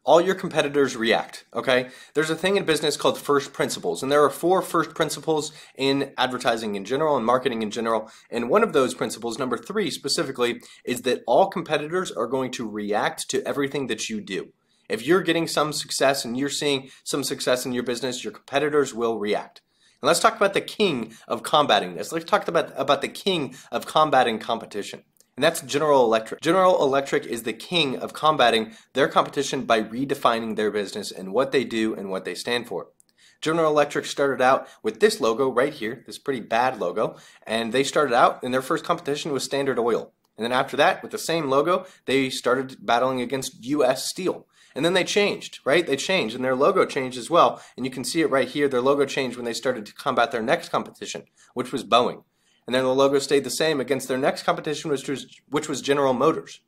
all your competitors react, okay? There's a thing in business called first principles, and there are 4 first principles in advertising in general and marketing in general. And one of those principles, number 3 specifically, is that all competitors are going to react to everything that you do. If you're getting some success and you're seeing some success in your business, your competitors will react. And let's talk about the king of combating this. Let's talk about the king of combating competition. And that's General Electric. General Electric is the king of combating their competition by redefining their business and what they do and what they stand for. General Electric started out with this logo right here, this pretty bad logo, and they started out and their first competition was Standard Oil. And then after that, with the same logo, they started battling against US Steel. And then they changed, right? They changed and their logo changed as well. And you can see it right here. Their logo changed when they started to combat their next competition, which was Boeing. And then the logo stayed the same against their next competition, which was General Motors.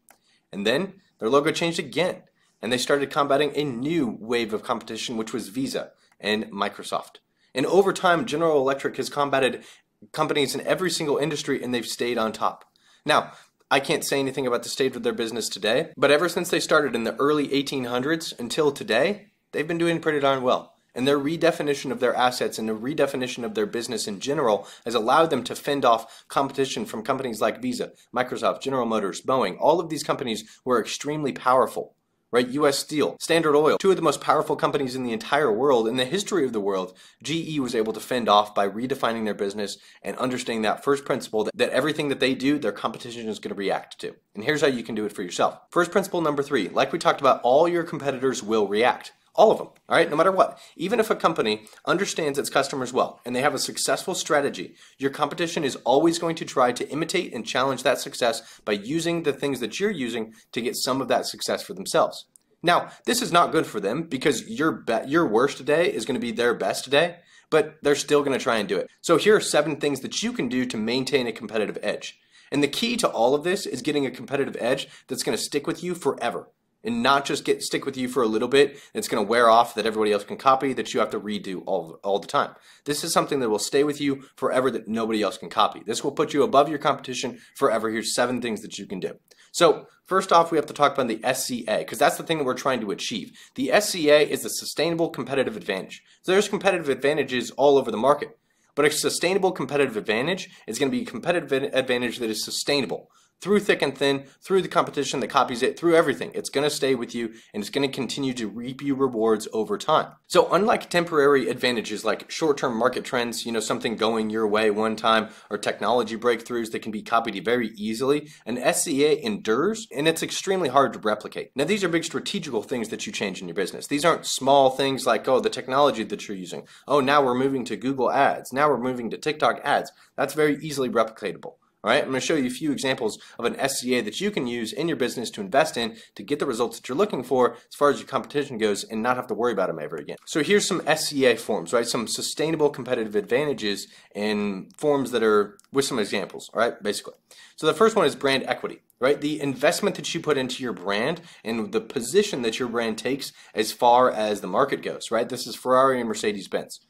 And then their logo changed again. And they started combating a new wave of competition, which was Visa and Microsoft. And over time, General Electric has combated companies in every single industry, and they've stayed on top. Now, I can't say anything about the state of their business today, but ever since they started in the early 1800s until today, they've been doing pretty darn well. And their redefinition of their assets and the redefinition of their business in general has allowed them to fend off competition from companies like Visa, Microsoft, General Motors, Boeing. All of these companies were extremely powerful, right? US Steel, Standard Oil, 2 of the most powerful companies in the entire world. In the history of the world, GE was able to fend off by redefining their business and understanding that first principle that everything that they do, their competition is going to react to. And here's how you can do it for yourself. First principle number 3, like we talked about, all your competitors will react. All of them, all right, no matter what. Even if a company understands its customers well and they have a successful strategy, your competition is always going to try to imitate and challenge that success by using the things that you're using to get some of that success for themselves. Now, this is not good for them because your worst day is going to be their best day, but they're still going to try and do it. So here are 7 things that you can do to maintain a competitive edge. And the key to all of this is getting a competitive edge that's going to stick with you forever. And not just stick with you for a little bit, it's going to wear off, that everybody else can copy, that you have to redo all the time. This is something that will stay with you forever, that nobody else can copy. This will put you above your competition forever. Here's 7 things that you can do. So first off, we have to talk about the SCA, because that's the thing that we're trying to achieve. The SCA is the sustainable competitive advantage. So there's competitive advantages all over the market, but a sustainable competitive advantage is going to be a competitive advantage that is sustainable. Through thick and thin, through the competition that copies it, through everything. It's going to stay with you and it's going to continue to reap you rewards over time. So unlike temporary advantages like short-term market trends, something going your way one time, or technology breakthroughs that can be copied very easily, an SCA endures and it's extremely hard to replicate. Now these are big strategical things that you change in your business. These aren't small things like, oh, the technology that you're using. Oh, now we're moving to Google ads. Now we're moving to TikTok ads. That's very easily replicatable. All right, I'm going to show you a few examples of an SCA that you can use in your business to invest in to get the results that you're looking for as far as your competition goes and not have to worry about them ever again. So here's some SCA forms, right? Some sustainable competitive advantages in forms that are with some examples, all right, basically. So the first one is brand equity, right? The investment that you put into your brand and the position that your brand takes as far as the market goes, right? This is Ferrari and Mercedes-Benz.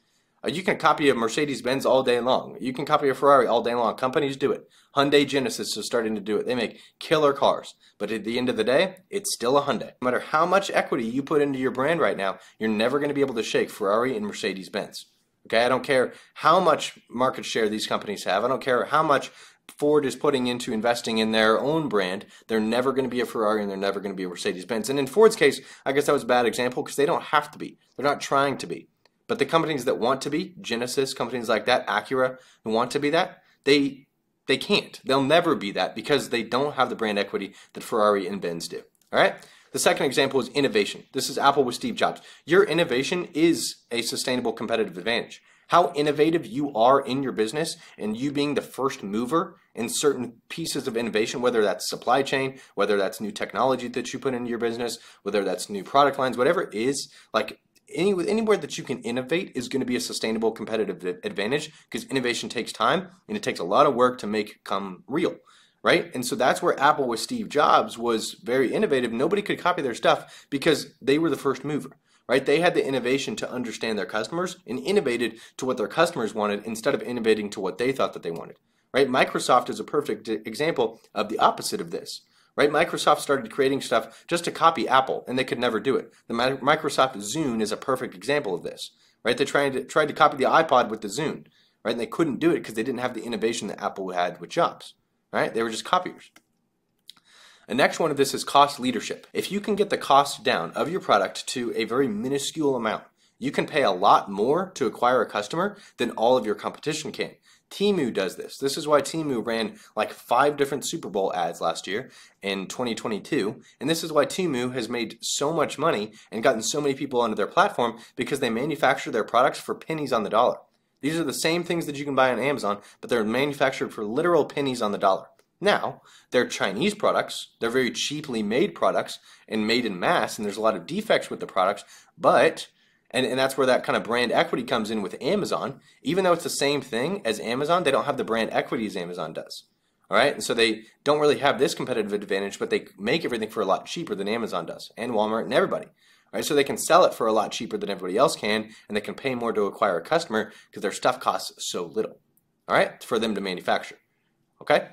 You can copy a Mercedes-Benz all day long. You can copy a Ferrari all day long. Companies do it. Hyundai Genesis is starting to do it. They make killer cars. But at the end of the day, it's still a Hyundai. No matter how much equity you put into your brand right now, you're never going to be able to shake Ferrari and Mercedes-Benz. Okay, I don't care how much market share these companies have. I don't care how much Ford is putting into investing in their own brand. They're never going to be a Ferrari and they're never going to be a Mercedes-Benz. And in Ford's case, I guess that was a bad example because they don't have to be. They're not trying to be. But the companies that want to be, Genesis, companies like that, Acura, who want to be that, they can't. They'll never be that because they don't have the brand equity that Ferrari and Benz do. All right? The second example is innovation. This is Apple with Steve Jobs. Your innovation is a sustainable competitive advantage. How innovative you are in your business and you being the first mover in certain pieces of innovation, whether that's supply chain, whether that's new technology that you put into your business, whether that's new product lines, whatever it is, like anywhere that you can innovate is going to be a sustainable competitive advantage because innovation takes time and it takes a lot of work to make come real, right? And so that's where Apple with Steve Jobs was very innovative. Nobody could copy their stuff because they were the first mover, right? They had the innovation to understand their customers and innovated to what their customers wanted instead of innovating to what they thought that they wanted, right? Microsoft is a perfect example of the opposite of this. right? Microsoft started creating stuff just to copy Apple, and they could never do it. The Microsoft Zune is a perfect example of this, right? They tried to copy the iPod with the Zune, right? And they couldn't do it because they didn't have the innovation that Apple had with Jobs, right? They were just copiers. The next one of this is cost leadership. If you can get the cost down of your product to a very minuscule amount, you can pay a lot more to acquire a customer than all of your competition can. Temu does this. This is why Temu ran like 5 different Super Bowl ads last year in 2022. And this is why Temu has made so much money and gotten so many people onto their platform, because they manufacture their products for pennies on the dollar. These are the same things that you can buy on Amazon, but they're manufactured for literal pennies on the dollar. Now, they're Chinese products, they're very cheaply made products and made in mass, and there's a lot of defects with the products, but, and that's where that kind of brand equity comes in with Amazon. Even though it's the same thing as Amazon, they don't have the brand equity as Amazon does. All right, and so they don't really have this competitive advantage, but they make everything for a lot cheaper than Amazon does, and Walmart and everybody. All right, so they can sell it for a lot cheaper than everybody else can, and they can pay more to acquire a customer because their stuff costs so little. All right, for them to manufacture. Okay?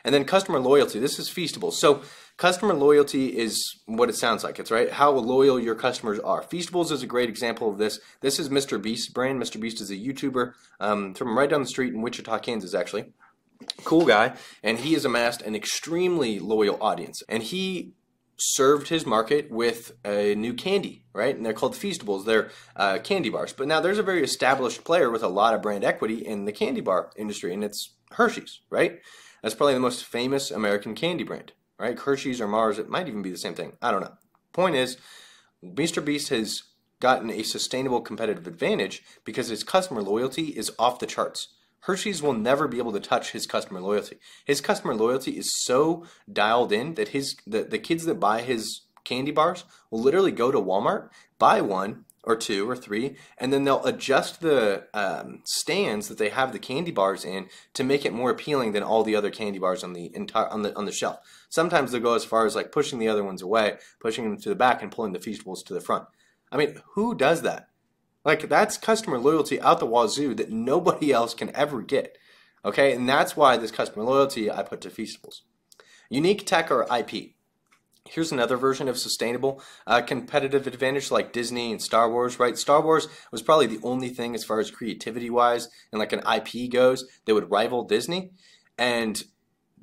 And then customer loyalty. This is Feastables. So customer loyalty is what it sounds like. It's right how loyal your customers are. Feastables is a great example of this. This is Mr. Beast's brand. Mr. Beast is a YouTuber from right down the street in Wichita, Kansas, actually. Cool guy. And he has amassed an extremely loyal audience. And he served his market with a new candy, right? And they're called Feastables. They're candy bars. But now there's a very established player with a lot of brand equity in the candy bar industry, and it's Hershey's, right? That's probably the most famous American candy brand, right? Hershey's or Mars, it might even be the same thing. I don't know. Point is, Mr. Beast has gotten a sustainable competitive advantage because his customer loyalty is off the charts. Hershey's will never be able to touch his customer loyalty. His customer loyalty is so dialed in that the kids that buy his candy bars will literally go to Walmart, buy 1 or 2 or 3, and then they'll adjust the stands that they have the candy bars in to make it more appealing than all the other candy bars on the shelf. Sometimes they'll go as far as like pushing the other ones away, pushing them to the back, and pulling the Feastables to the front. I mean, who does that? Like, that's customer loyalty out the wazoo that nobody else can ever get. Okay, and that's why this customer loyalty I put to Feastables. Unique tech or IP. Here's another version of sustainable competitive advantage, like Disney and Star Wars, right? Star Wars was probably the only thing as far as creativity-wise and like an IP goes that would rival Disney, and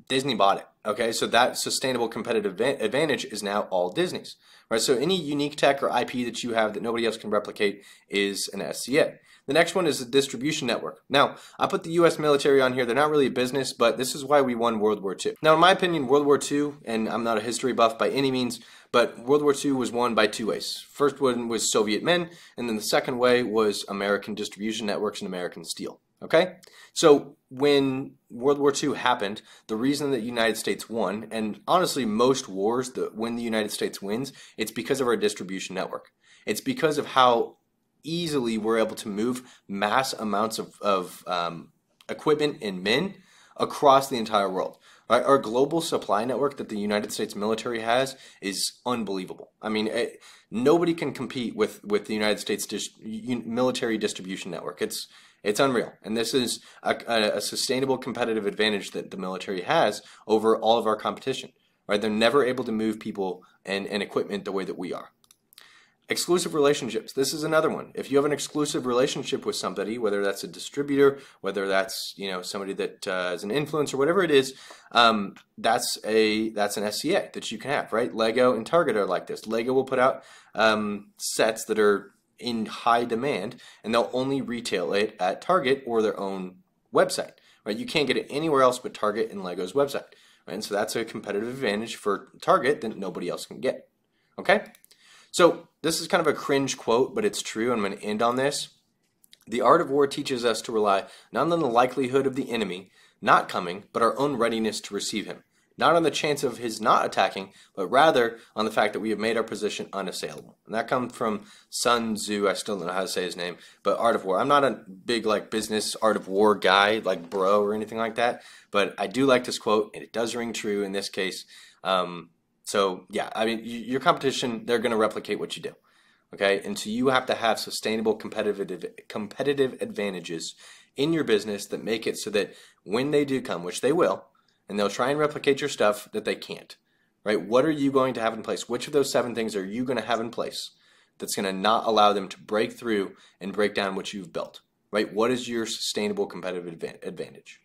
Disney bought it, okay? So that sustainable competitive advantage is now all Disney's, right? So any unique tech or IP that you have that nobody else can replicate is an SCA. The next one is the distribution network. Now, I put the U.S. military on here. They're not really a business, but this is why we won World War II. Now, in my opinion, World War II, and I'm not a history buff by any means, but World War II was won by 2 ways. First one was Soviet men, and then the second way was American distribution networks and American steel. Okay? So when World War II happened, the reason that the United States won, and honestly most wars, when the United States wins, it's because of our distribution network. It's because of how easily we're able to move mass amounts of equipment and men across the entire world. Right? Our global supply network that the United States military has is unbelievable. I mean, nobody can compete with the United States military distribution network. It's unreal, and this is a sustainable competitive advantage that the military has over all of our competition. Right? They're never able to move people and equipment the way that we are. Exclusive relationships. This is another one. If you have an exclusive relationship with somebody, whether that's a distributor, whether that's somebody that is an influencer, whatever it is, that's an SCA that you can have, right? Lego and Target are like this. Lego will put out sets that are in high demand, and they'll only retail it at Target or their own website, right? You can't get it anywhere else but Target and Lego's website, right? And so that's a competitive advantage for Target that nobody else can get. Okay? So this is kind of a cringe quote, but it's true. I'm going to end on this. The art of war teaches us to rely not on the likelihood of the enemy not coming, but our own readiness to receive him. Not on the chance of his not attacking, but rather on the fact that we have made our position unassailable. And that comes from Sun Tzu. I still don't know how to say his name, but Art of War. I'm not a big business art of war guy, like bro or anything like that, but I do like this quote, and it does ring true in this case. So yeah, I mean, your competition, they're going to replicate what you do, okay? And so you have to have sustainable competitive advantages in your business that make it so that when they do come, which they will, and they'll try and replicate your stuff, that they can't, right? What are you going to have in place? Which of those 7 things are you going to have in place that's going to not allow them to break through and break down what you've built, right? What is your sustainable competitive advantage?